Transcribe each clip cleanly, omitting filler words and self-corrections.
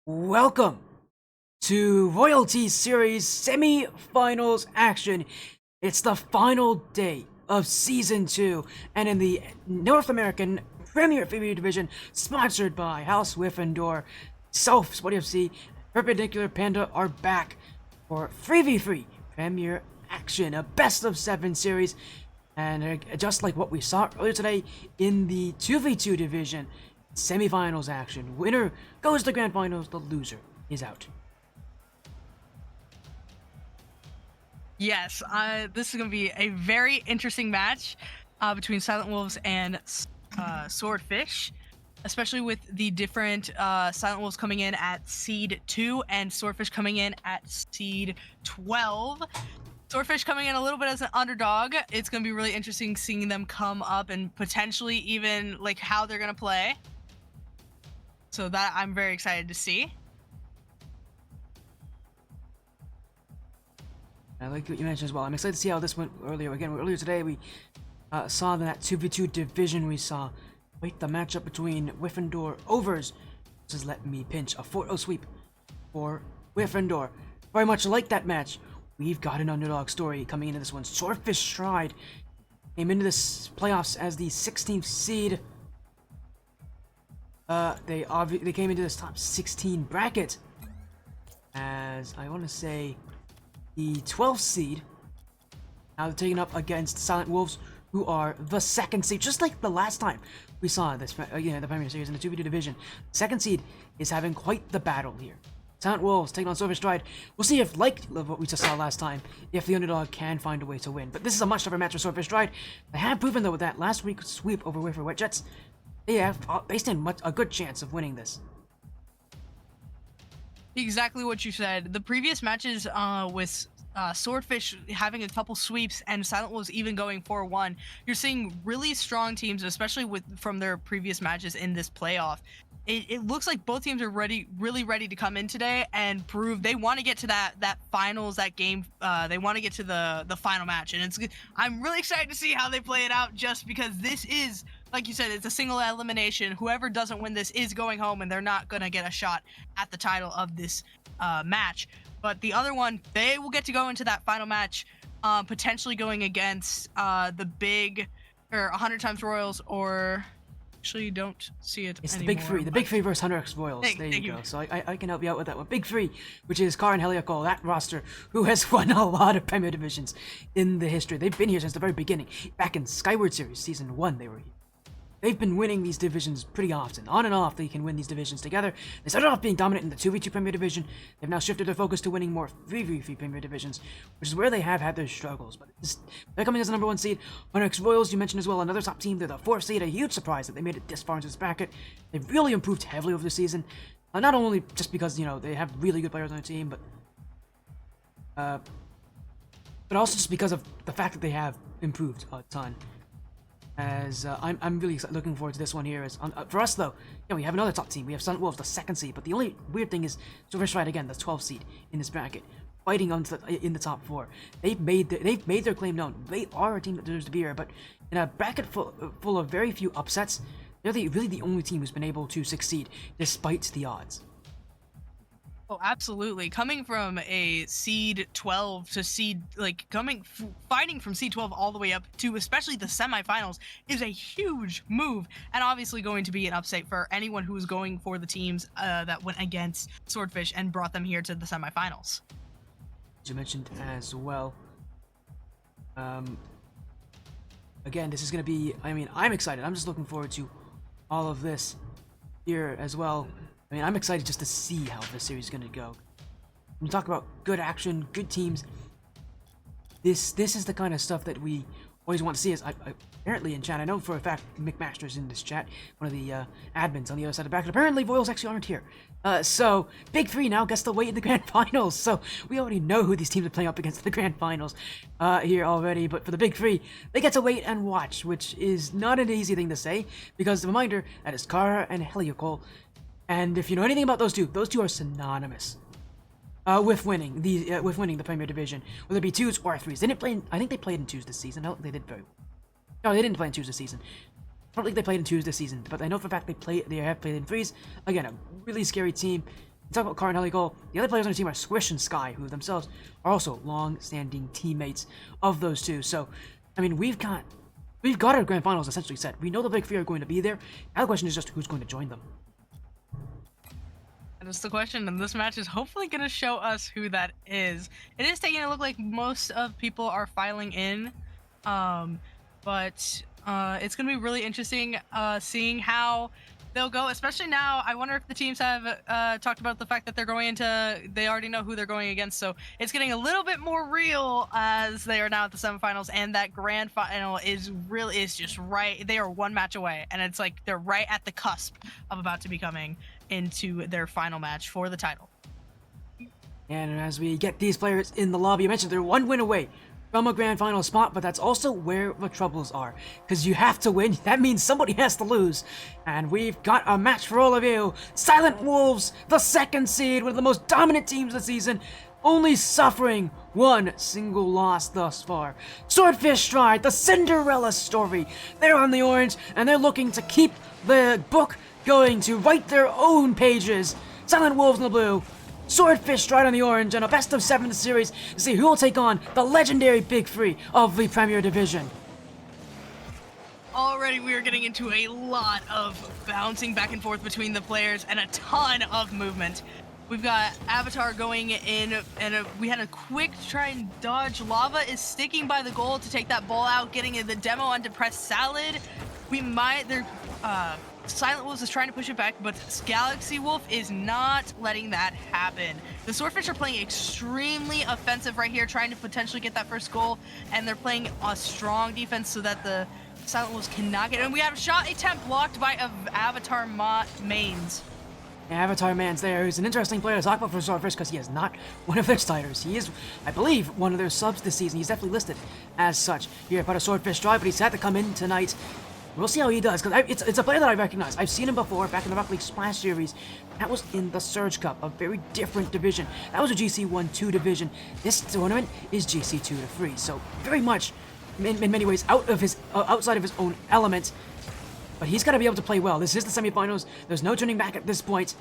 Welcome to Royalty Series semi-finals action. It's the final day of Season 2, and in the North American Premier Pay-Per-View Division, sponsored by House Gryffindor, South SWF, PerpendicularPanda are back for 3v3 Premier action, a best-of-7 series, and just like what we saw earlier today in the 2v2 division, semi-finals action. Winner goes to the grand finals, the loser is out. Yes, this is going to be a very interesting match between Silent Wolves and Swordfish, especially with the different Silent Wolves coming in at seed 2 and Swordfish coming in at seed 12. Swordfish coming in a little bit as an underdog. It's going to be really interesting seeing them come up and potentially even like how they're going to play. So that I'm very excited to see. I like what you mentioned as well. I'm excited to see how this went earlier. Again, earlier today we saw that 2v2 division. We saw the matchup between Gryffindor Overs. This is Let Me Pinch, a 4-0 sweep for Gryffindor. Very much like that match, we've got an underdog story coming into this one. Swordfish Stride came into this playoffs as the 16th seed. They came into this top 16 bracket as, I want to say, the 12th seed. Now they're taking up against Silent Wolves, who are the 2nd seed, just like the last time we saw this, the Premier Series in the 2v2 division. 2nd seed is having quite the battle here. Silent Wolves taking on Swordfish Stride. We'll see if, like what we just saw last time, if the underdog can find a way to win. But this is a much tougher match for Swordfish Stride. They have proven, though, with that last week's sweep over Wafer Wet Jets, they stand a good chance of winning this. Exactly what you said. The previous matches with Swordfish having a couple sweeps and Silent Wolves even going 4-1, you're seeing really strong teams, especially from their previous matches in this playoff. It looks like both teams are really ready to come in today and prove they want to get to that finals, that game. They want to get to the final match, and I'm really excited to see how they play it out. Just because this is, like you said, it's a single elimination. Whoever doesn't win this is going home, and they're not gonna get a shot at the title of this match. But the other one, they will get to go into that final match, potentially going against the big, or 100 times Royals, or actually don't see it It's anymore. the big three. The big three versus 100x Royals. There you go. So I can help you out with that one. Big three, which is Car and Heliacol, that roster, who has won a lot of Premier Divisions in the history. They've been here since the very beginning. Back in Skyward Series Season 1, they were here. They've been winning these divisions pretty often. On and off, they can win these divisions together. They started off being dominant in the 2v2 Premier Division. They've now shifted their focus to winning more 3v3 Premier Divisions, which is where they have had their struggles. But they're coming as the number 1 seed. 100x Royals, you mentioned as well, another top team. They're the 4th seed. A huge surprise that they made it this far into this bracket. They've really improved heavily over the season. Not only just because, they have really good players on their team, but also just because of the fact that they have improved a ton. As I'm really looking forward to this one here. As for us though, we have another top team. We have Silent Wolves, the 2nd seed. But the only weird thing is Swordfish Stride again, the 12th seed in this bracket, fighting in the top 4. They've made their claim known. They are a team that deserves to be here. But in a bracket full of very few upsets, they're really the only team who's been able to succeed despite the odds. Oh, absolutely. Coming from a seed 12 to fighting from seed 12 all the way up to especially the semifinals is a huge move, and obviously going to be an upset for anyone who is going for the teams that went against Swordfish and brought them here to the semifinals. As you mentioned as well, again, this is going to be, I'm excited. I'm just looking forward to all of this here as well. I'm excited just to see how this series is going to go. When you talk about good action, good teams, this is the kind of stuff that we always want to see. As apparently in chat, I know for a fact McMaster's in this chat, one of the admins on the other side of the bracket. Apparently Royals actually aren't here. So big three now gets to wait in the grand finals. So we already know who these teams are playing up against in the grand finals here already. But for the big three, they get to wait and watch, which is not an easy thing to say, because the reminder that is Kara and Heliacol. And if you know anything about those two are synonymous with winning the Premier Division, whether it be 2s or 3s. They didn't play. I think they played in 2s this season. I don't think they did very well. No, they didn't play in 2s this season. I don't think they played in 2s this season, but I know for a fact they have played in 3s. Again, a really scary team. Talk about Car and Helical. The other players on the team are Squish and Sky, who themselves are also long-standing teammates of those two. So, I mean, we've got our grand finals essentially set. We know the big three are going to be there. Now the question is just who's going to join them. That is the question, and this match is hopefully going to show us who that is. It is taking it look like most of people are filing in, but it's going to be really interesting seeing how they'll go, especially now. I wonder if the teams have talked about the fact that they're going into, they already know who they're going against, so it's getting a little bit more real as they are now at the semifinals, and that grand final is just right. They are one match away, and it's like they're right at the cusp of about to be coming into their final match for the title. And as we get these players in the lobby, you mentioned they're one win away from a grand final spot, but that's also where the troubles are. Because you have to win, that means somebody has to lose. And we've got a match for all of you. Silent Wolves, the second seed, one of the most dominant teams this season, only suffering one single loss thus far. Swordfish Stride, the Cinderella story. They're on the orange, and they're looking to keep the book going, to write their own pages. Silent Wolves in the blue, Swordfish Stride on the orange, and a best of 7 series to see who will take on the legendary Big Three of the Premier Division. Already we are getting into a lot of bouncing back and forth between the players and a ton of movement. We've got Avatar going in, and we had a quick try and dodge. Lava is sticking by the goal to take that ball out, getting the demo onto Press Salad. Silent Wolves is trying to push it back, but Galaxy Wolf is not letting that happen. The Swordfish are playing extremely offensive right here, trying to potentially get that first goal, and they're playing a strong defense so that the Silent Wolves cannot get it. And we have a shot attempt blocked by Avatar Mains. Avatar Man's there, who's an interesting player to talk about for Swordfish because he is not one of their starters. He is, I believe, one of their subs this season. He's definitely listed as such here at a Swordfish Drive, but he's had to come in tonight. We'll see how he does, because it's a player that I recognize. I've seen him before, back in the Rocket League Splash Series. That was in the Surge Cup, a very different division. That was a GC 1-2 division. This tournament is GC 2-3, so very much, in many ways, outside of his own element. But he's got to be able to play well. This is the semifinals. There's no turning back at this point.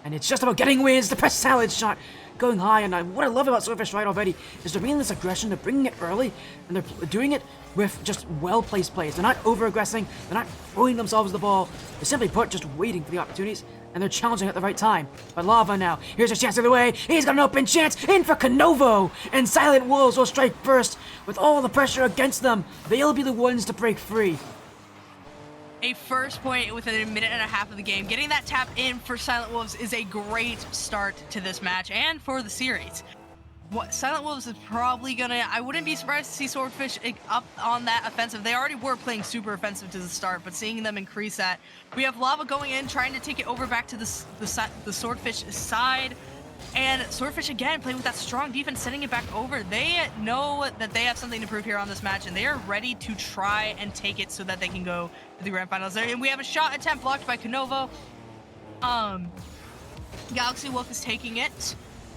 And it's just about getting wins. The Press Salad shot going high. And what I love about Swordfish Stride already is they're bringing this aggression. They're bringing it early. And they're doing it with just well-placed plays. They're not over-aggressing. They're not throwing themselves the ball. They're simply put, just waiting for the opportunities. And they're challenging at the right time. But Lava now, here's a chance of the way. He's got an open chance. In for Canovo. And Silent Wolves will strike first. With all the pressure against them, they'll be the ones to break free. A first point within a minute and a half of the game. Getting that tap in for Silent Wolves is a great start to this match and for the series. What Silent Wolves is probably gonna, I wouldn't be surprised to see Swordfish up on that offensive. They already were playing super offensive to the start, but seeing them increase that. We have Lava going in, trying to take it over back to the Swordfish side. And Swordfish again playing with that strong defense, sending it back over. They know that they have something to prove here on this match, and they are ready to try and take it so that they can go to the grand finals. And we have a shot attempt blocked by Canovo. Galaxy Wolf is taking it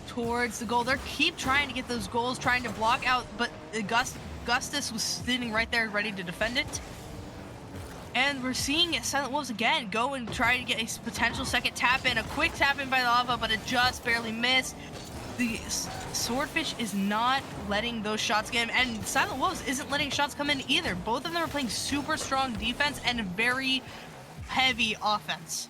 towards the goal. They keep trying to get those goals, trying to block out, but Gustus was sitting right there ready to defend it. And we're seeing Silent Wolves again go and try to get a potential second tap in. A quick tap in by Lava, but it just barely missed. The Swordfish is not letting those shots get him, and Silent Wolves isn't letting shots come in either. Both of them are playing super strong defense and very heavy offense.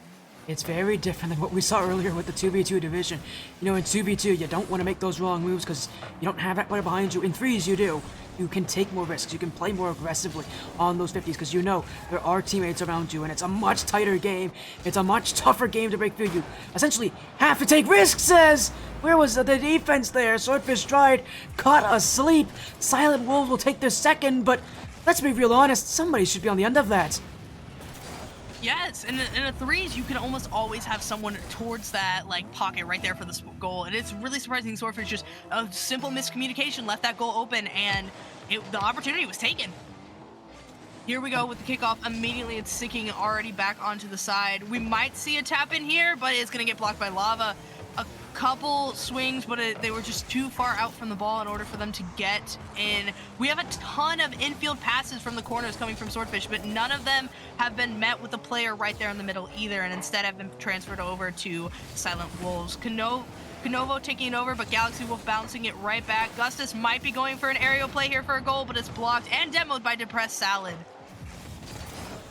It's very different than what we saw earlier with the 2v2 division. You know, in 2v2, you don't want to make those wrong moves because you don't have that player behind you. In 3s, you do. You can take more risks. You can play more aggressively on those 50s because you know there are teammates around you, and it's a much tighter game. It's a much tougher game to break through. You essentially have to take risks, says. Where was the defense there? Swordfish Stride caught asleep. Silent Wolves will take their second, but let's be real honest, somebody should be on the end of that. Yes, in the 3s, you can almost always have someone towards that like pocket right there for the goal, and it's really surprising. Swordfish just a simple miscommunication left that goal open, and the opportunity was taken. Here we go with the kickoff. Immediately, it's sinking already back onto the side. We might see a tap in here, but it's gonna get blocked by Lava. A couple swings, but they were just too far out from the ball in order for them to get in. We have a ton of infield passes from the corners coming from Swordfish, but none of them have been met with the player right there in the middle either, and instead have been transferred over to Silent Wolves. Canovo taking it over, but Galaxy Wolf bouncing it right back. Gustus might be going for an aerial play here for a goal, but it's blocked and demoed by Depressed Salad.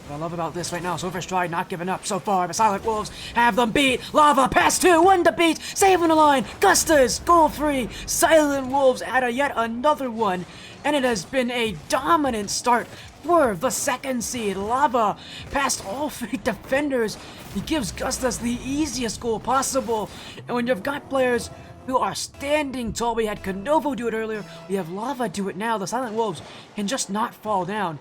What I love about this right now, Swordfish Stride not giving up so far, but Silent Wolves have them beat. Lava, pass 2, 1 to beat, saving the line. Gustus, goal 3. Silent Wolves add yet another one, and it has been a dominant start for the second seed. Lava past all 3 defenders. He gives Gustus the easiest goal possible, and when you've got players who are standing tall, we had Canovo do it earlier, we have Lava do it now. The Silent Wolves can just not fall down.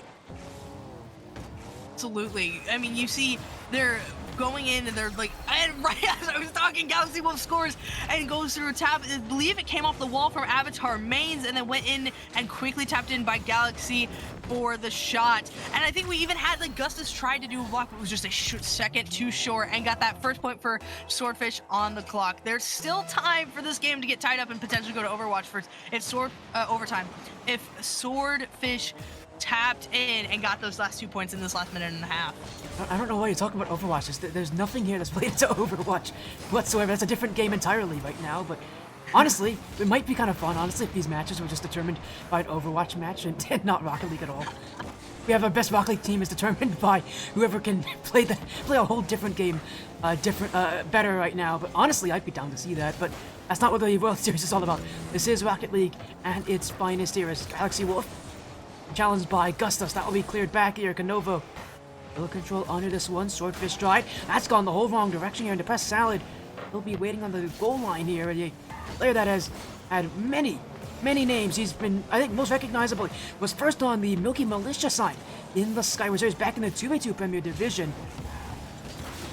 Absolutely. I mean, you see, they're going in and they're like, and right as I was talking, Galaxy Wolf scores and goes through a tap. I believe it came off the wall from Avatar Mains and then went in and quickly tapped in by Galaxy for the shot. And I think we even had like Gustus tried to do a block, but it was just a second too short and got that first point for Swordfish on the clock. There's still time for this game to get tied up and potentially go to Overwatch first. If overtime. If Swordfish tapped in and got those last 2 points in this last minute and a half. I don't know why you're talking about Overwatch. There's nothing here that's related to Overwatch whatsoever. That's a different game entirely right now, but honestly, it might be kind of fun, honestly, if these matches were just determined by an Overwatch match and not Rocket League at all. We have our best Rocket League team is determined by whoever can play a whole different game better right now, but honestly, I'd be down to see that, but that's not what the World Series is all about. This is Rocket League, and its finest here is Galaxy Wolf. Challenged by Gustus, that will be cleared back here. Canovo, little control under this one. Swordfish Stride, that's gone the whole wrong direction here. And Depressed Salad, he'll be waiting on the goal line here. A player that has had many names. He's been, I think, most recognizably, was first on the Milky Militia side in the Skyward Series back in the 2v2 Premier Division.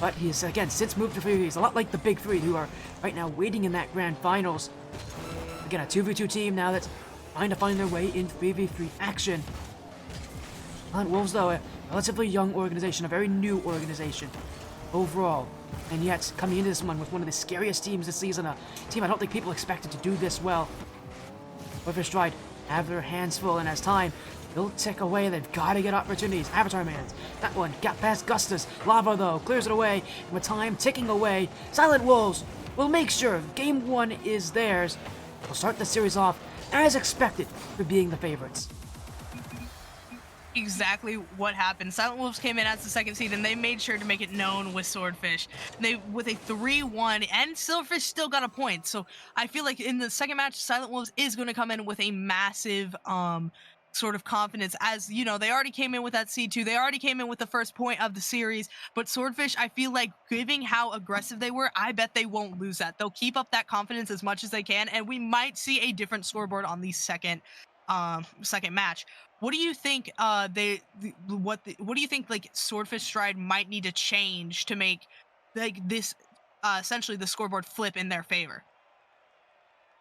But he's, again, since moved to 3v3. He's a lot like the Big Three, who are right now waiting in that Grand Finals. Again, a 2v2 team now that's trying to find their way in 3v3 action. Silent Wolves, though, a relatively young organization, a very new organization overall, and yet coming into this one with one of the scariest teams this season, a team I don't think people expected to do this well. Swordfish Stride have their hands full, and as time will tick away, they've got to get opportunities. Avatar Mans, that one got past Gustus. Lava, though, clears it away, and with time ticking away, Silent Wolves will make sure Game 1 is theirs. They'll start the series off as expected for being the favorites. Exactly what happened. Silent Wolves came in as the second seed, and they made sure to make it known with Swordfish. With a 3-1, and Swordfish still got a point. So I feel like in the second match, Silent Wolves is going to come in with a massive sort of confidence, as you know, they already came in with that C2, they already came in with the first point of the series, but Swordfish, I feel like, given how aggressive they were, I bet they won't lose that. They'll keep up that confidence as much as they can, and we might see a different scoreboard on the second match. What do you think what do you think like Swordfish Stride might need to change to make like this essentially the scoreboard flip in their favor?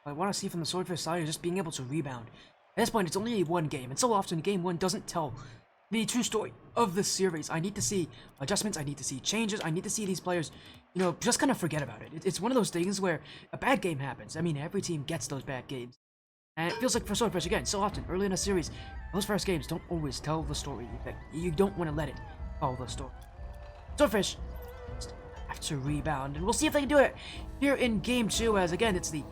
I want to see from the Swordfish side is just being able to rebound. At this point, it's only one game, and so often Game 1 doesn't tell the true story of this series. I need to see adjustments, I need to see changes, I need to see these players, you know, just kind of forget about it. It's one of those things where a bad game happens. I mean, every team gets those bad games. And it feels like for Swordfish, again, so often, early in a series, those first games don't always tell the story. You don't want to let it tell the story. Swordfish have to rebound, and we'll see if they can do it here in Game 2, as again, it's the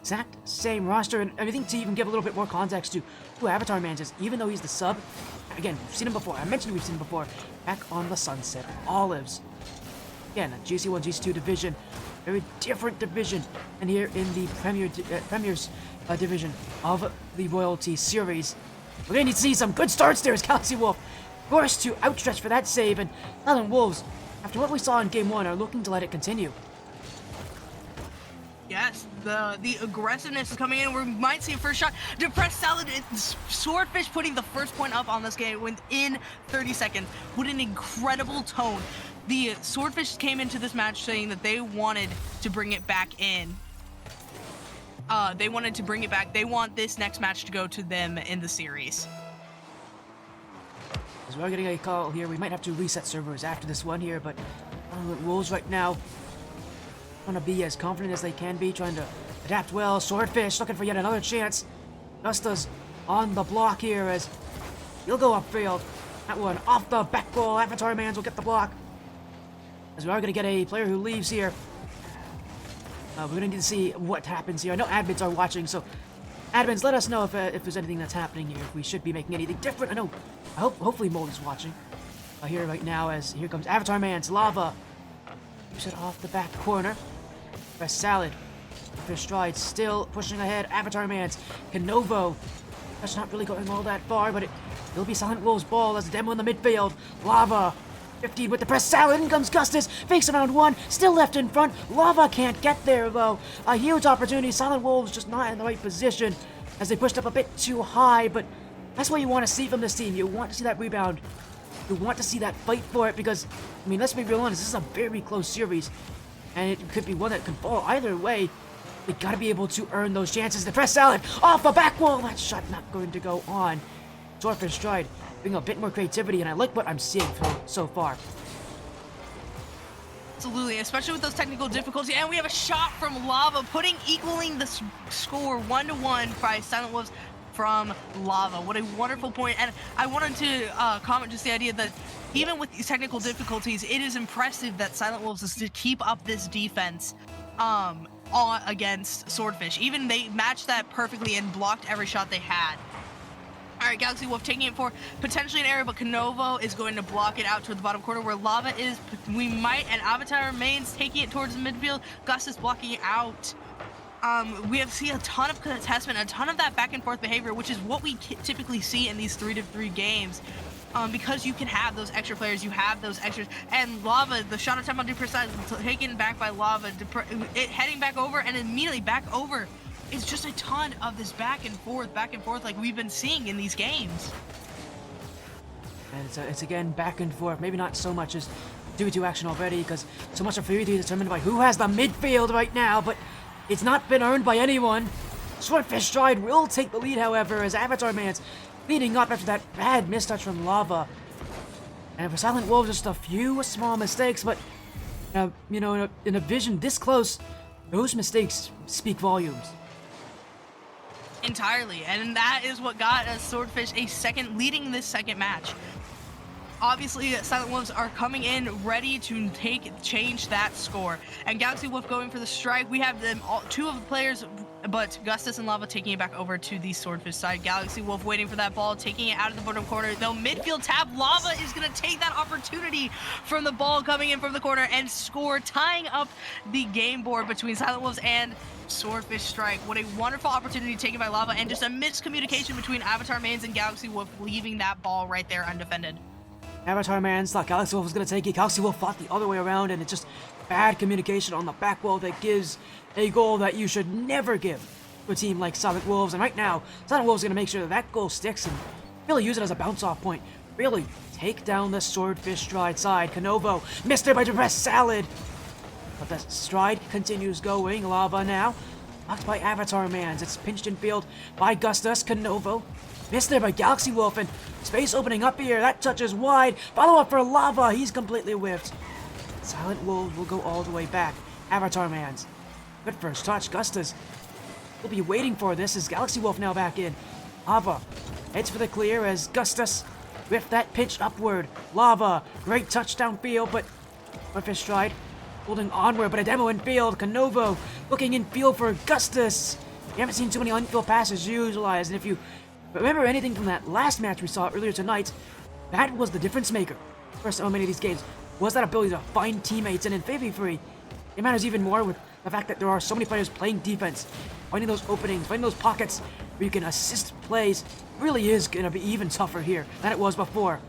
exact same roster, and I think to even give a little bit more context to who Avatar Man is, even though he's the sub, again, we've seen him before, I mentioned we've seen him before, back on the Sunset Olives. Again, a GC1, GC2 division, very different division, and here in the Premier's division of the Royalty Series. We're gonna need to see some good starts there as Galaxy Wolf forced to outstretch for that save, and Silent Wolves, after what we saw in Game 1, are looking to let it continue. Yes, the aggressiveness is coming in. We might see a first shot. Depressed Salad, Swordfish putting the first point up on this game within 30 seconds. What an incredible tone. The Swordfish came into this match saying that they wanted to bring it back in. They wanted to bring it back. They want this next match to go to them in the series. As we're getting a call here, we might have to reset servers after this one here, but Wolves right now trying to be as confident as they can be, trying to adapt well. Swordfish looking for yet another chance. Gusta's on the block here as he'll go upfield. That one off the back wall. Avatar Mans will get the block. As we are going to get a player who leaves here. We're going to need to see what happens here. I know admins are watching, so admins, let us know if there's anything that's happening here. If we should be making anything different. Hopefully Mold is watching. Here right now as here comes Avatar Mans. Lava. Push it off the back corner. Press Salad. Fish Stride still pushing ahead. Avatar Mans. Canovo. That's not really going all that far, but it'll be Silent Wolf's ball as the demo in the midfield. Lava. 15 with the press salad. In comes Gustus. Fakes around one. Still left in front. Lava can't get there, though. A huge opportunity. Silent Wolves just not in the right position as they pushed up a bit too high, but that's what you want to see from this team. You want to see that rebound. You want to see that fight for it because, I mean, let's be real honest. This is a very close series, and it could be one that can fall either way. They got to be able to earn those chances. The press salad off the back wall. That shot not going to go on. Swordfish Stride. Bring a bit more creativity, and I like what I'm seeing so far. Absolutely, especially with those technical difficulties. And we have a shot from Lava, equaling the score 1-1 by Silent Wolves from Lava. What a wonderful point. And I wanted to comment just the idea that even with these technical difficulties, it is impressive that Silent Wolves is to keep up this defense against Swordfish. Even they matched that perfectly and blocked every shot they had. All right, Galaxy Wolf taking it for potentially an area, but Canovo is going to block it out toward the bottom corner where Lava is. We might, and Avatar remains taking it towards the midfield. Gus is blocking it out. We have seen a ton of contestment, a ton of that back and forth behavior, which is what we typically see in these 3-3 games. Because you can have those extra players, you have those extras, and Lava, the shot attempt on Dupercise taken back by Lava, heading back over and immediately back over. It's just a ton of this back and forth like we've been seeing in these games. And it's again back and forth. Maybe not so much as 2v2 action already, because so much of 3v3 is determined by who has the midfield right now, but it's not been earned by anyone. Swordfish Stride will take the lead, however, as Avatar Man's leading up after that bad mistouch from Lava. And for Silent Wolves, just a few small mistakes, but you know, in a vision this close, those mistakes speak volumes. Entirely, and that is what got Swordfish leading this second match. Obviously, Silent Wolves are coming in ready to change that score. And Galaxy Wolf going for the strike. We have them two of the players, but Gustus and Lava taking it back over to the Swordfish side. Galaxy Wolf waiting for that ball, taking it out of the bottom corner. Though midfield tap, Lava is going to take that opportunity from the ball coming in from the corner and score, tying up the game board between Silent Wolves and Swordfish Strike. What a wonderful opportunity taken by Lava, and just a miscommunication between Avatar Mans and Galaxy Wolf, leaving that ball right there undefended. Avatar Mans thought Galaxy Wolf was going to take it. Galaxy Wolf thought the other way around, and it's just bad communication on the back wall that gives a goal that you should never give to a team like Silent Wolves. And right now, Silent Wolves is going to make sure that goal sticks and really use it as a bounce-off point. Really take down the Swordfish Stride side. Canovo missed it by depressed Salad. But the Stride continues going. Lava now. Blocked by Avatar Mans. It's pinched in field by Gustus. Canovo missed there by Galaxy Wolf, and space opening up here. That touch is wide. Follow up for Lava. He's completely whiffed. Silent Wolves will go all the way back. Avatar Mans. Good first touch. Gustus will be waiting for this as Galaxy Wolf now back in. Lava heads for the clear as Gustus whiffed that pitch upward. Lava. Great touchdown field, but Swordfish Stride holding onward, but a demo in field. Canovo looking in field for Gustus. You haven't seen too many unfield passes utilized, and if you remember anything from that last match we saw earlier tonight, that was the difference maker for so many of these games, was that ability to find teammates. And in 3v3, it matters even more with the fact that there are so many players playing defense. Finding those openings, finding those pockets where you can assist plays really is going to be even tougher here than it was before.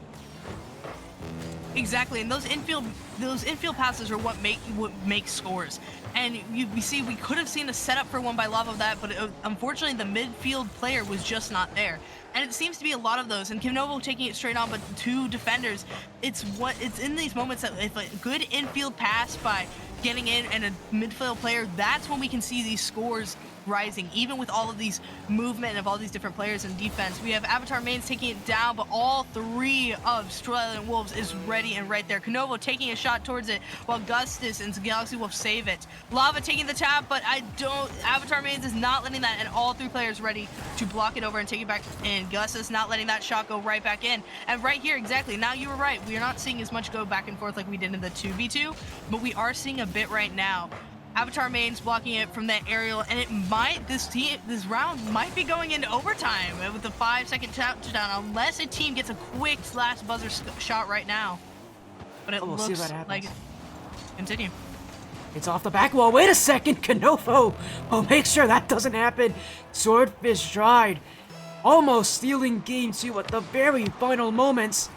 Exactly, and those infield passes are what make scores. And we see we could have seen a setup for one by Lava of that, but unfortunately the midfield player was just not there. And it seems to be a lot of those. And Canovo taking it straight on, but two defenders. It's in these moments that if a good infield pass by getting in and a midfield player, that's when we can see these scores rising, even with all of these movement of all these different players in defense. We have Avatar Mains taking it down, but all three of Silent Wolves is ready and right there. Canovo taking a shot towards it, while Gustus and Galaxy Wolf save it. Lava taking the tap, but Avatar Mains is not letting that, and all three players ready to block it over and take it back in. Gustus not letting that shot go right back in. And right here, exactly, now you were right. We are not seeing as much go back and forth like we did in the 2v2, but we are seeing a bit right now. Avatar Main's blocking it from that aerial, and this round might be going into overtime with the 5-second touchdown, unless a team gets a quick last buzzer shot right now. But it looks like continue. It's off the back wall. Wait a second, Canovo. Oh, make sure that doesn't happen. Swordfish Stride almost stealing game 2 at the very final moments.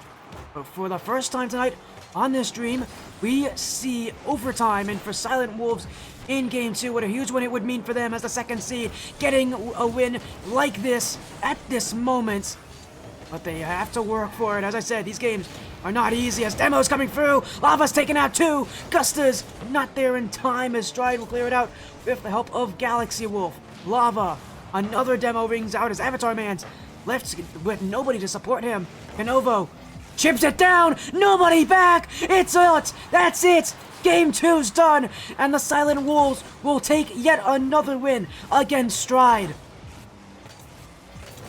But for the first time tonight on this stream, we see overtime, and for Silent Wolves in game 2, what a huge win it would mean for them as the second seed, getting a win like this at this moment. But they have to work for it. As I said, these games are not easy as Demo's coming through. Lava's taken out 2. Gusta's not there in time as Stride will clear it out with the help of Galaxy Wolf. Lava, another Demo rings out as Avatar Man's left with nobody to support him. Canovo chips it down. Nobody back. It's it. That's it. Game 2's done, and the Silent Wolves will take yet another win against Stride.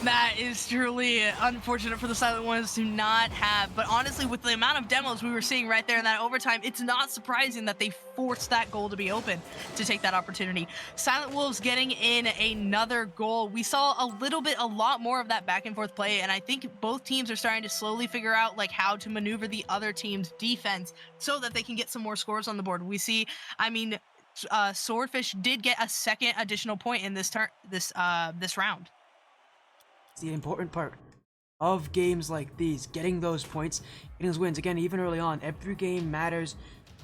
That is truly unfortunate for the Silent Ones to not have, but honestly, with the amount of demos we were seeing right there in that overtime, it's not surprising that they forced that goal to be open to take that opportunity. Silent Wolves getting in another goal. We saw a lot more of that back and forth play, and I think both teams are starting to slowly figure out like how to maneuver the other team's defense so that they can get some more scores on the board. We see, Swordfish did get a second additional point in this round. The important part of games like these, getting those points, getting those wins. Again, even early on, every game matters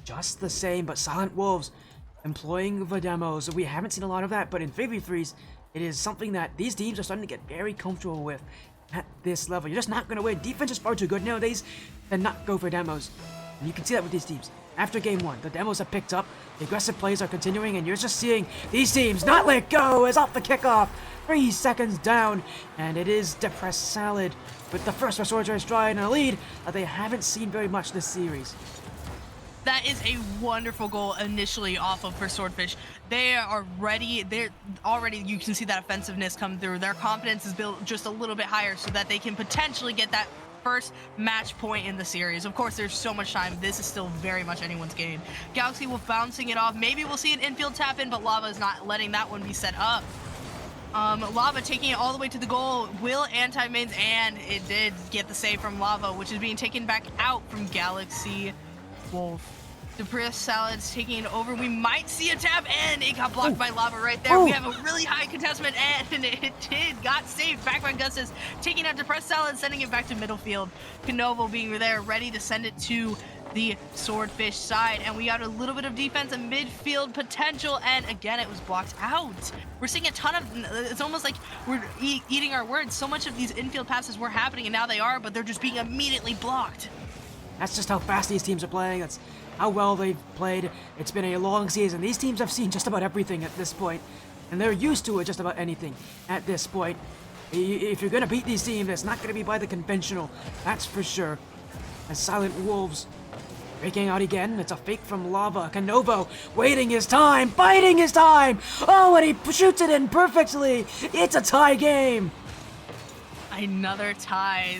just the same, but Silent Wolves employing the demos, we haven't seen a lot of that, but in 3v3s, it is something that these teams are starting to get very comfortable with at this level. You're just not going to win. Defense is far too good nowadays to not go for demos, and you can see that with these teams. After game 1, the demos have picked up, the aggressive plays are continuing, and you're just seeing these teams not let go as off the kickoff. 3 seconds down, and it is Depressed Salad with the first for Swordfish Stride and a lead that they haven't seen very much this series. That is a wonderful goal initially off of for Swordfish. They are ready. They're already, you can see that offensiveness come through. Their confidence is built just a little bit higher so that they can potentially get that first match point in the series. Of course, there's so much time. This is still very much anyone's game. Galaxy Wolf bouncing it off. Maybe we'll see an infield tap in, but Lava is not letting that one be set up. Lava taking it all the way to the goal. Will anti-mains, and it did get the save from Lava, which is being taken back out from Galaxy Wolf. Depressed Salad's taking it over. We might see a tap, and it got blocked by Lava right there. We have a really high contestment, and it got saved back by Gustus, taking out Depressed Salad, sending it back to middle field. Canovo being there, ready to send it to the Swordfish side, and we got a little bit of defense and midfield potential, and again it was blocked out. We're seeing a ton of, it's almost like we're eating our words. So much of these infield passes were happening, and now they are, but they're just being immediately blocked. That's just how fast these teams are playing. That's how well they've played. It's been a long season. These teams have seen just about everything at this point, and they're used to it just about anything at this point. If you're going to beat these teams, it's not going to be by the conventional, that's for sure. As Silent Wolves breaking out again, it's a fake from Lava. Canovo waiting his time, biding his time. Oh, and he shoots it in perfectly. It's a tie game. Another tie.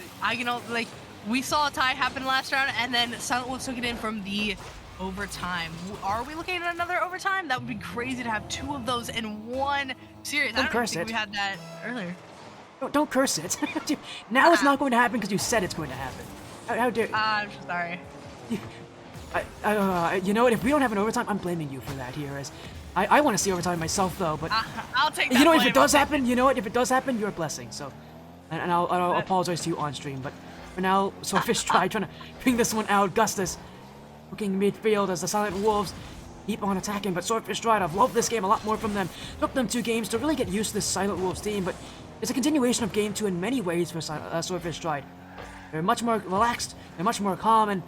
We saw a tie happen last round, and then Silent Wolves took it in from the overtime. Are we looking at another overtime? That would be crazy to have 2 of those in one series. I don't think we had that earlier. Don't curse it. Now it's not going to happen because you said it's going to happen. How dare you? I'm sorry. You know what? If we don't have an overtime, I'm blaming you for that here. As I want to see overtime myself, though. But I'll take that. You know, if it does happen, you know what? If it does happen, you're a blessing. So, and I'll apologize to you on stream. But for now, Swordfish trying to bring this one out. Gustus looking midfield as the Silent Wolves keep on attacking. But Swordfish Stride, I've loved this game a lot more from them. Took them 2 games to really get used to this Silent Wolves team. But it's a continuation of game 2 in many ways for Swordfish Stride. They're much more relaxed. They're much more calm, and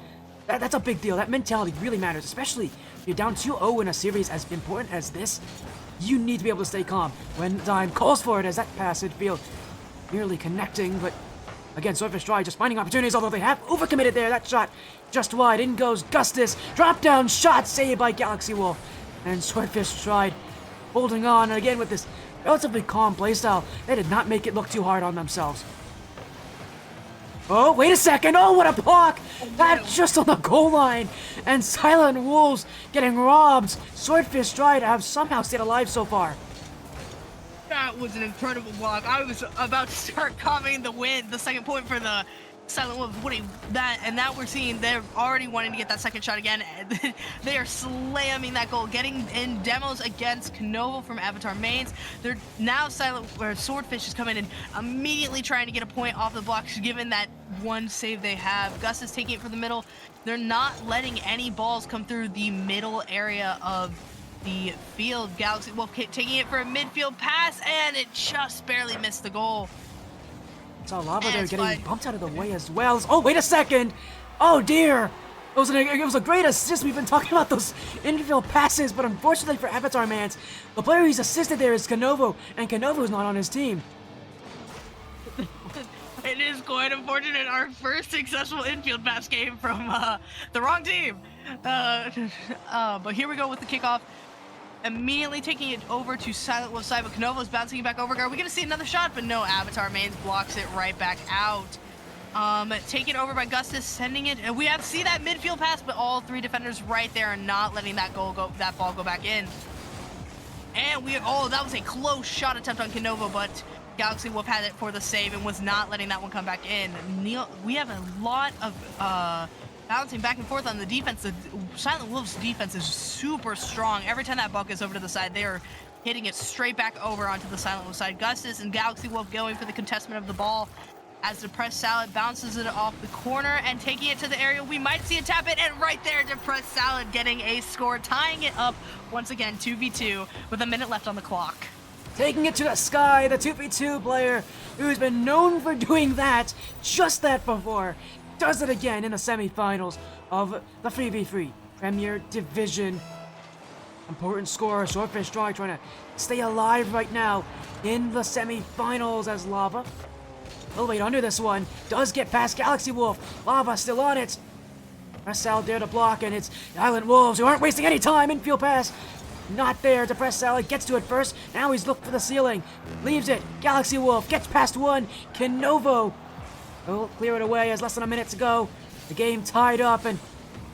That's a big deal. That mentality really matters, especially if you're down 2-0 in a series as important as this. You need to be able to stay calm when time calls for it, as that pass midfield nearly connecting, but again, Swordfish Stride just finding opportunities, although they have overcommitted there. That shot just wide. In goes Gustus. Drop down shot saved by Galaxy Wolf. And Swordfish Stride holding on, and again with this relatively calm playstyle, they did not make it look too hard on themselves. Oh, wait a second. Oh, what a block. That's just on the goal line. And Silent Wolves getting robbed. Swordfish Stride have somehow stayed alive so far. That was an incredible block. I was about to start commenting the second point for the Silent Wolves. And now we're seeing they're already wanting to get that second shot again. They are slamming that goal, getting in demos against Knovo from Avatar Mains. They're now Swordfish is coming in, immediately trying to get a point off the blocks, given that one save they have. Gus is taking it for the middle. They're not letting any balls come through the middle area of the field. Galaxy Wolf taking it for a midfield pass, and it just barely missed the goal. Saw Lava there getting bumped out of the way as well. Oh, wait a second. Oh, dear. It was a great assist. We've been talking about those infield passes, but unfortunately for Avatar Mans, the player he's assisted there is Knovo, and Knovo's not on his team. It is quite unfortunate. Our first successful infield pass came from the wrong team. But here we go with the kickoff. Immediately taking it over to Silent Wolf's side, but Knovo's bouncing it back over. Are we going to see another shot? But no, Avatar Mains blocks it right back out. Taken over by Gustus, sending it. And we have to see that midfield pass, but all three defenders right there are not letting that ball go back in. And that was a close shot attempt on Knovo, but Galaxy Wolf had it for the save and was not letting that one come back in. We have a lot of bouncing back and forth on the defense. The Silent Wolves defense is super strong. Every time that ball goes over to the side, they are hitting it straight back over onto the Silent Wolf side. Gustus and Galaxy Wolf going for the contestment of the ball as Depressed Salad bounces it off the corner and taking it to the area. We might see a tap it, and right there, Depressed Salad getting a score, tying it up once again 2v2 with a minute left on the clock. Taking it to the sky, the 2v2 player who's been known for doing that, just that before, does it again in the semifinals of the 3v3 Premier Division. Important score. Swordfish Stride trying to stay alive right now in the semifinals as Lava, a little bit under this one, does get past Galaxy Wolf. Lava still on it. Press out there to block, and it's Silent Wolves who aren't wasting any time. Infield pass. Not there. Depressed Salad gets to it first. Now he's looking for the ceiling. Leaves it. Galaxy Wolf gets past one. Knovo will clear it away as less than a minute to go. The game tied up, and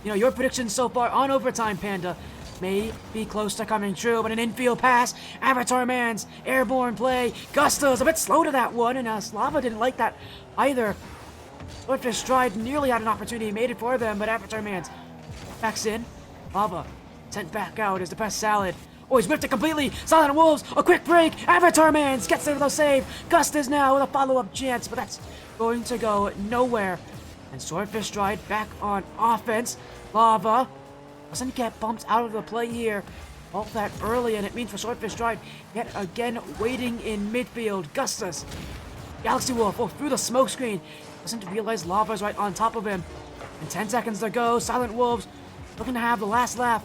your predictions so far on overtime, Panda, may be close to coming true, but an infield pass. Avatar Man's airborne play. Gusto's a bit slow to that one, and Slava didn't like that either. Swordfish Stride nearly had an opportunity, made it for them, but Avatar Man's backs in. Lava sent back out as the Depressed Salad. Oh, he's whipped it completely. Silent Wolves, a quick break. Avatar Man's gets there with a save. Gustus now with a follow-up chance, but that's going to go nowhere. And Swordfish Stride back on offense. Lava doesn't get bumped out of the play here all that early, and it means for Swordfish Stride yet again waiting in midfield. Gustus, Galaxy Wolf, through the smoke screen, doesn't realize Lava's right on top of him. And 10 seconds to go. Silent Wolves looking to have the last laugh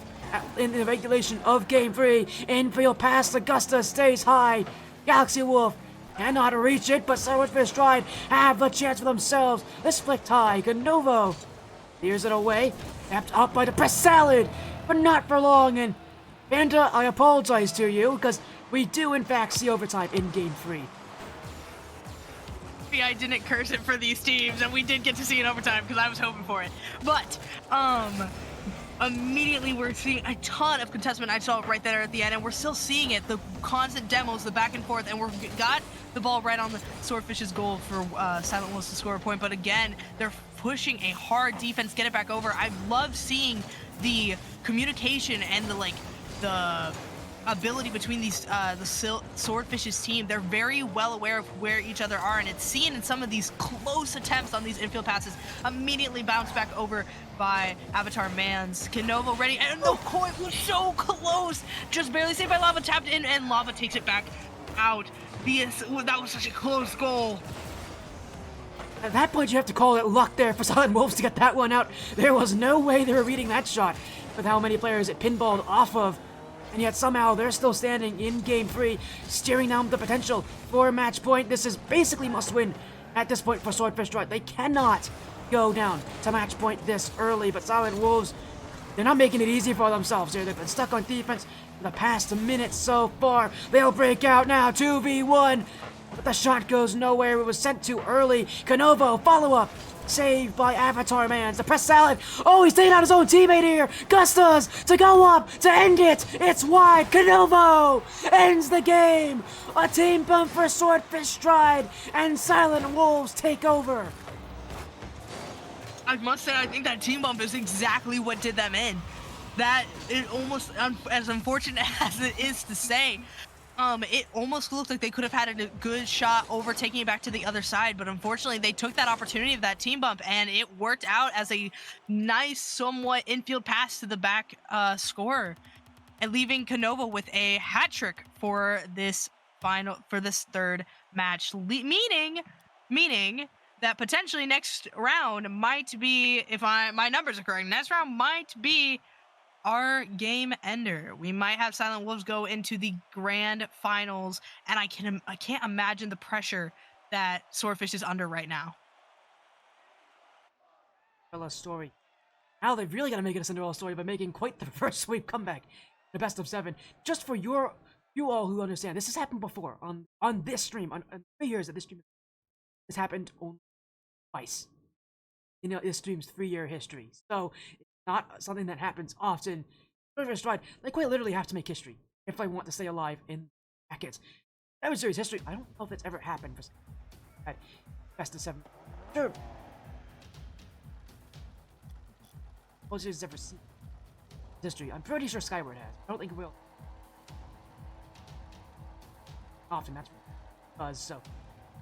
in the regulation of Game 3. Infield pass to Gustus stays high. Galaxy Wolf cannot reach it, but Swordfish Stride have the chance for themselves. This flicked high. Knovo clears it away. Tapped up by Depressed Salad, but not for long. And Panda, I apologize to you, because we do in fact see overtime in Game 3. I didn't curse it for these teams, and we did get to see it overtime because I was hoping for it. But immediately we're seeing a ton of contestment. I saw it right there at the end, and we're still seeing it, the constant demos, the back and forth, and we've got the ball right on the Swordfish's goal for Silent Wolves to score a point. But again, they're pushing a hard defense, get it back over. I love seeing the communication and the ability between these the Swordfish's team. They're very well aware of where each other are, and it's seen in some of these close attempts on these infield passes. Immediately bounced back over by Avatar Mans. Knovo ready, and the point was so close, just barely saved by Lava, tapped in, and Lava takes it back out. That was such a close goal. At that point, you have to call it luck there for Silent Wolves to get that one out. There was no way they were reading that shot with how many players it pinballed off of. And yet somehow they're still standing in Game 3, staring down the potential for a match point. This is basically must win at this point for Swordfish Stride. They cannot go down to match point this early, but Silent Wolves, they're not making it easy for themselves here. They've been stuck on defense for the past minute so far. They'll break out now, 2v1. But the shot goes nowhere. It was sent too early. Canovo, follow-up. Saved by Avatar Man. The press salad. Oh, he's taking out his own teammate here. Gustas to go up to end it. It's wide. Canovo ends the game. A team bump for Swordfish Stride, and Silent Wolves take over. I must say, I think that team bump is exactly what did them in. That it almost, as unfortunate as it is to say, it almost looked like they could have had a good shot overtaking it back to the other side, but unfortunately they took that opportunity of that team bump, and it worked out as a nice, somewhat infield pass to the back scorer, and leaving Canovo with a hat trick for this third match, meaning that potentially next round might be, if my numbers are correct, next round might be our game ender. We might have Silent Wolves go into the grand finals, and I can't imagine the pressure that Swordfish is under right now. Cinderella story. Now they've really got to make it a Cinderella story by making quite the first sweep comeback, the best of 7. Just for you all who understand, this has happened before on this stream, on 3 years that this stream. This happened only twice in this stream's 3-year history. So not something that happens often. Swordfish Stride, they quite literally have to make history if they want to stay alive in brackets. That was series history. I don't know if it's ever happened for best of 7. Sure. Most series ever seen history. I'm pretty sure Skyward has. I don't think it will. Often that's what it does. So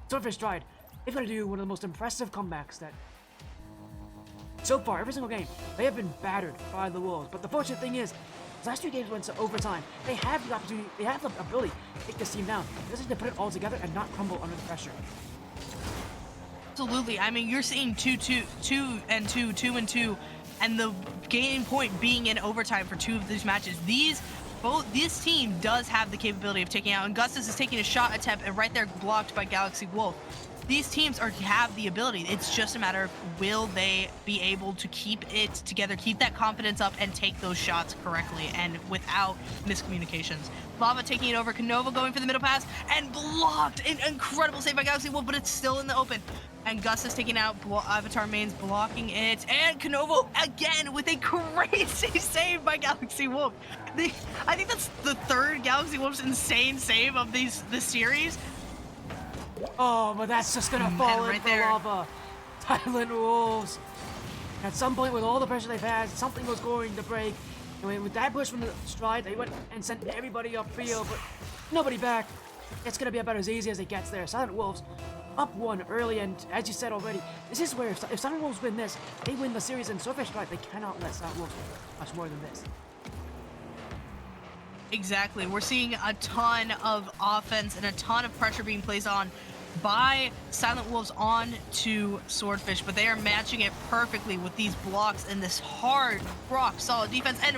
Swordfish Stride, they've got to do one of the most impressive comebacks that. So far, every single game, they have been battered by the Wolves. But the fortunate thing is, last 2 games went to overtime. They have the opportunity, they have the ability to take this team down. They just need to put it all together and not crumble under the pressure. Absolutely. I mean, you're seeing 2-2, 2-2, 2-2, and the game point being in overtime for 2 of these matches. This team does have the capability of taking out, and Gustus is taking a shot attempt, and right there blocked by Galaxy Wolf. These teams have the ability. It's just a matter of will they be able to keep it together, keep that confidence up, and take those shots correctly and without miscommunications. Lava taking it over, Canovo going for the middle pass, and blocked. An incredible save by Galaxy Wolf, but it's still in the open. And Gus is taking out Avatar Main's blocking it, and Canovo again with a crazy save by Galaxy Wolf. I think that's the 3rd Galaxy Wolf's insane save of this series. Oh, but that's just gonna fall right into there. lava. Silent Wolves. At some point, with all the pressure they've had, something was going to break. And with that push from the Stride, they went and sent everybody upfield, but nobody back. It's gonna be about as easy as it gets there. Silent Wolves up 1 early, and as you said already, this is where if Silent Wolves win this, they win the series. And Swordfish Stride, they cannot let Silent Wolves win much more than this. Exactly. We're seeing a ton of offense and a ton of pressure being placed on by Silent Wolves on to Swordfish, but they are matching it perfectly with these blocks and this hard, rock solid defense, and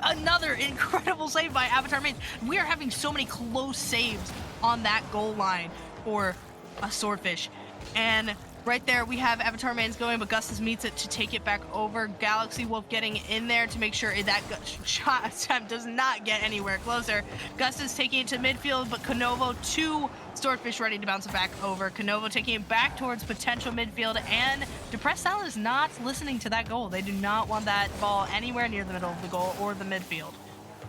another incredible save by Avatar Main. We are having so many close saves on that goal line for a Swordfish, and right there we have Avatar Man's going, but Gustus meets it to take it back over. Galaxy Wolf getting in there to make sure that shot attempt does not get anywhere closer. Gustus taking it to midfield, but Canovo to Swordfish ready to bounce it back over. Canovo taking it back towards potential midfield, and Depressed Salad is not listening to that goal. They do not want that ball anywhere near the middle of the goal or the midfield.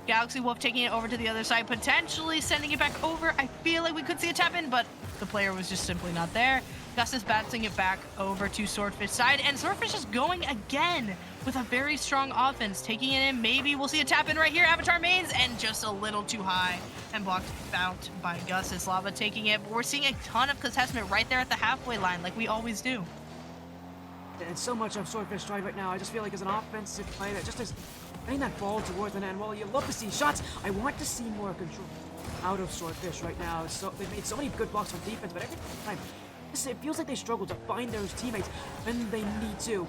Galaxy Wolf taking it over to the other side, potentially sending it back over. I feel like we could see a tap in, but the player was just simply not there. Gus is bouncing it back over to Swordfish side, and Swordfish is going again with a very strong offense, taking it in. Maybe we'll see a tap in right here. Avatar Mains, and just a little too high and blocked out by Gus. Lava taking it, but we're seeing a ton of contestment right there at the halfway line, like we always do. And so much of Swordfish Stride right now, I just feel like as an offensive play that just is getting that ball towards the net. And while you love to see shots, I want to see more control out of Swordfish right now. So they've made so many good blocks on defense, but every time it feels like they struggle to find those teammates when they need to.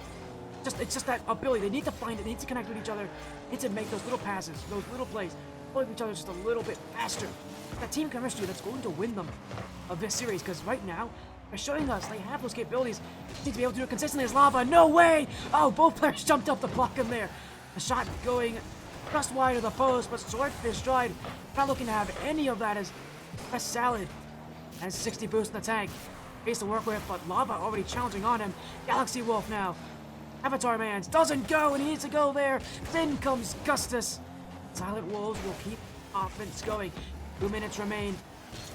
It's just that ability. They need to find it. They need to connect with each other. They need to make those little passes, those little plays, play with each other just a little bit faster. That team chemistry that's going to win them of this series. Because right now, they're showing us they have those capabilities. They need to be able to do it consistently as Lava. No way! Oh, both players jumped up to block him there. A shot going just wide of the post, but Swordfish Stride not looking to have any of that as Best Salad has 60 boost in the tank. Face to work with, but Lava already challenging on him. Galaxy Wolf now. Avatar Mans doesn't go, and he needs to go there. Then comes Gustus. Silent Wolves will keep offense going. 2 minutes remain.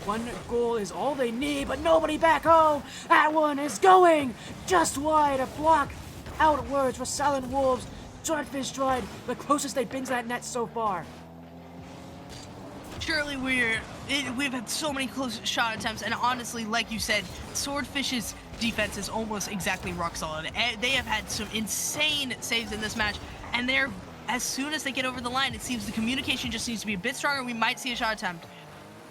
1 goal is all they need, but nobody back home. That one is going just wide. A block outwards for Silent Wolves. Swordfish Stride, the closest they've been to that net so far. Surely we've had so many close shot attempts, and honestly, like you said, Swordfish's defense is almost exactly rock solid. They have had some insane saves in this match, and as soon as they get over the line, it seems the communication just needs to be a bit stronger. We might see a shot attempt.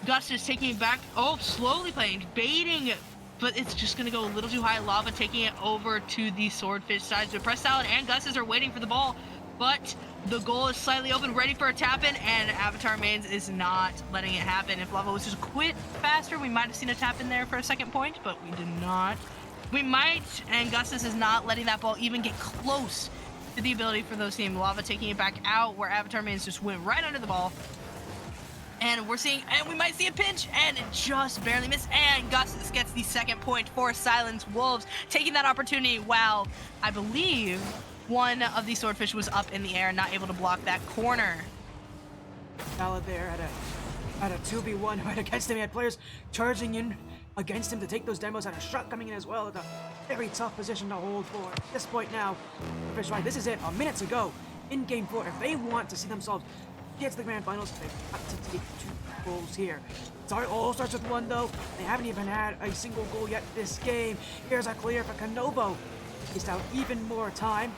Gus is taking it back. Oh, slowly playing, baiting, but it's just going to go a little too high. Lava taking it over to the Swordfish side. So Press Salad and Gus's are waiting for the ball, but the goal is slightly open, ready for a tap-in, and Avatar Mains is not letting it happen. If Lava was just quit faster, we might have seen a tap-in there for a second point, but we did not. We might, and Gustus is not letting that ball even get close to the ability for those team. Lava taking it back out, where Avatar Mains just went right under the ball. And we're seeing, and we might see a pinch, and it just barely missed, and Gustus gets the second point for Silence Wolves, taking that opportunity while, I believe, one of the Swordfish was up in the air, not able to block that corner. Salad there had a 2v1 right against him. He had players charging in against him to take those demos, had a shot coming in as well. It's a very tough position to hold for. At this point now, Fish Right, this is it, a minute to go in Game 4. If they want to see themselves get to the Grand Finals, they've got to take 2 goals here. It all starts with 1 though. They haven't even had a single goal yet this game. Here's a clear for Kanovo. He's out even more time.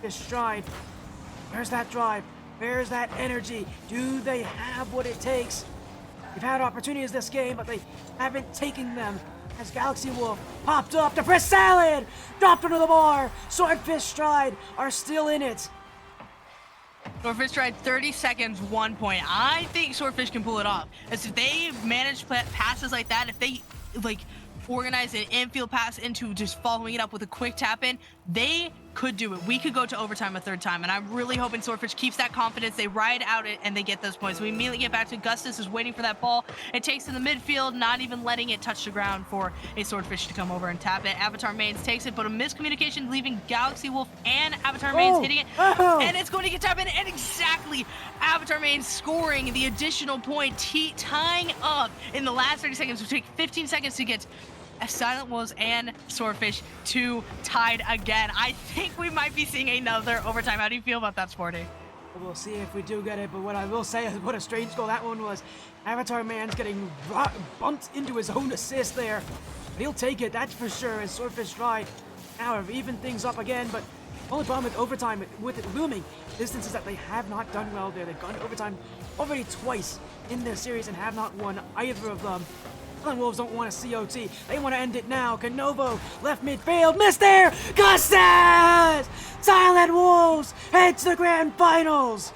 This Stride. Where's that drive? Where's that energy? Do they have what it takes? They've had opportunities this game, but they haven't taken them. As Galaxy Wolf popped up to Press Salad! Dropped under the bar! Swordfish Stride are still in it. Swordfish Stride, 30 seconds, 1 point. I think Swordfish can pull it off. As if they manage passes like that, if they organize an infield pass into just following it up with a quick tap in, they could do it. We could go to overtime a 3rd time, and I'm really hoping Swordfish keeps that confidence. They ride out it and they get those points. We immediately get back to Gustus is waiting for that ball. It takes to the midfield, not even letting it touch the ground for a Swordfish to come over and tap it. Avatar Mains takes it, but a miscommunication leaving Galaxy Wolf and Avatar Mains hitting it, and it's going to get tapped in, and exactly Avatar Mains scoring the additional point, tying up in the last 30 seconds. It will take 15 seconds to get Silent Wolves and Swordfish 2 tied again. I think we might be seeing another overtime. How do you feel about that, Sporty? We'll see if we do get it, but what I will say is what a strange goal that one was. Avatar Man's getting bumped into his own assist there. But he'll take it, that's for sure, as Swordfish Stride now have evened things up again, but the only problem with overtime, with it looming distance, is that they have not done well there. They've gone to overtime already twice in this series and have not won either of them. Silent Wolves don't want a COT. They want to end it now. Kanovo, left midfield, missed there! Gustas! Silent Wolves head to the Grand Finals!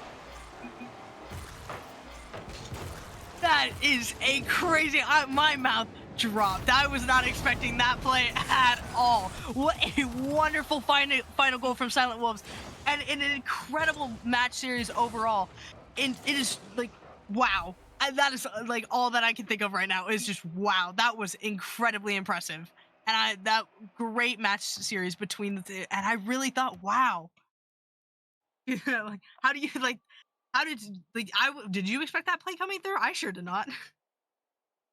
That is a crazy... my mouth dropped. I was not expecting that play at all. What a wonderful final goal from Silent Wolves. And an incredible match series overall. And it is like, wow. And that is like all that I can think of right now is just wow. That was incredibly impressive, and that great match series between the two. And I really thought, wow. Like, how do you did you expect that play coming through? I sure did not.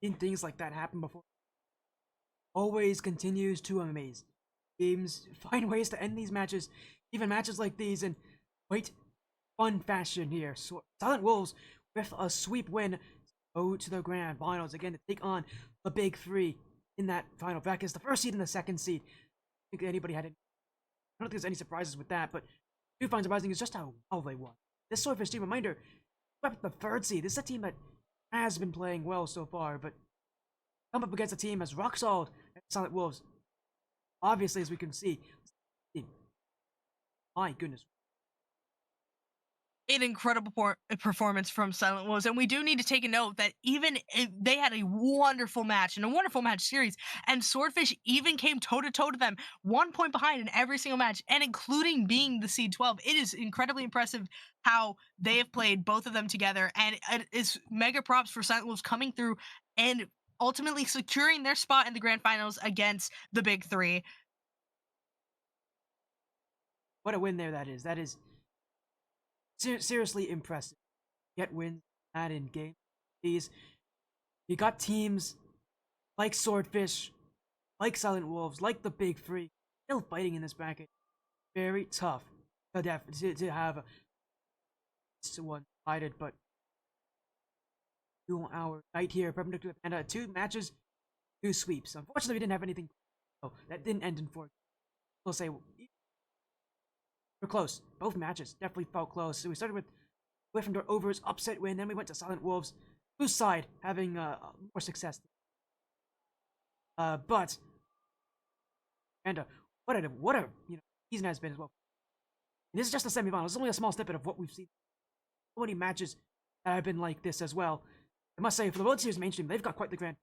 Seen things like that happen before. Always continues to amaze. Games find ways to end these matches, even matches like these, in quite fun fashion here. So Silent Wolves, with a sweep win, go to the Grand Finals again to take on the Big Three in that final bracket. It's the first seed and the second seed. I think anybody had it. I don't think there's any surprises with that, but what I do find surprising is just how well they won. This Swordfish team, reminder, up the 3rd seed. This is a team that has been playing well so far, but come up against a team as rock solid as Silent Wolves. Obviously, as we can see, my goodness. An incredible performance from Silent Wolves, and we do need to take a note that even if they had a wonderful match and a wonderful match series, and Swordfish even came toe to toe to them, 1 point behind in every single match, and including being the seed 12. It is incredibly impressive how they have played both of them together, and it is mega props for Silent Wolves coming through and ultimately securing their spot in the grand finals against the big three. What a win there that is. That is seriously impressive. Get wins that in game. These you got teams like Swordfish, like Silent Wolves, like the Big Three, still fighting in this bracket. Very tough to have one divided, but 2 hour night here, Perpendicular Panda, 2 matches, 2 sweeps. Unfortunately, we didn't have anything. Oh, that didn't end in 4. We'll say we're close. Both matches definitely felt close. So we started with Gryffindor overs upset win, then we went to Silent Wolves, whose side having more success. But Panda, what a season has been as well. And this is just a semifinal. It's only a small snippet of what we've seen. So many matches that have been like this as well. I must say, for the World Series mainstream, they've got quite the grand.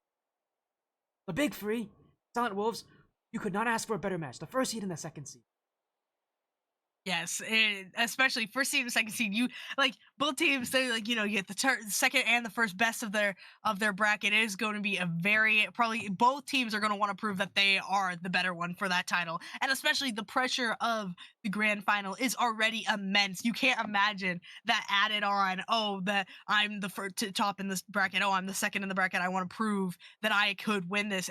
The Big Three, Silent Wolves, you could not ask for a better match. The first seed and the second seed. Yes, especially first seed and second seed. You like both teams. They like you get the second and the first best of their bracket. It is going to be a very probably both teams are going to want to prove that they are the better one for that title, and especially the pressure of the grand final is already immense. You can't imagine that added on. Oh, that I'm the first top in this bracket. Oh, I'm the second in the bracket. I want to prove that I could win this.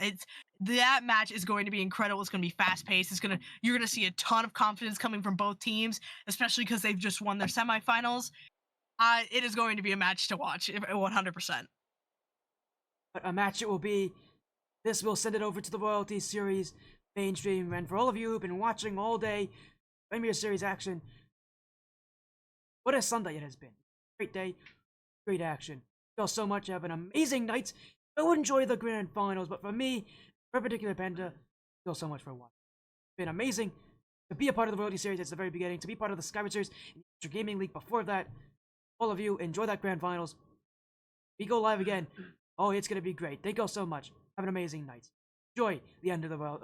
That match is going to be incredible. It's going to be fast paced. You're going to see a ton of confidence coming from both teams, especially because they've just won their semifinals. It is going to be a match to watch, 100%. But a match it will be. This will send it over to the Royalty Series mainstream, and for all of you who've been watching all day Premier Series action, what a Sunday it has been. Great day, great action. Thank you all so much. Have an amazing night. Go enjoy the grand finals. But for me, Perpendicular Panda, thank you all so much for watching. It's been amazing to be a part of the Royalty Series at the very beginning, to be part of the Skyward Series and the Gaming League before that. All of you, enjoy that grand finals. We go live again. Oh, it's going to be great. Thank you all so much. Have an amazing night. Enjoy the end of the world.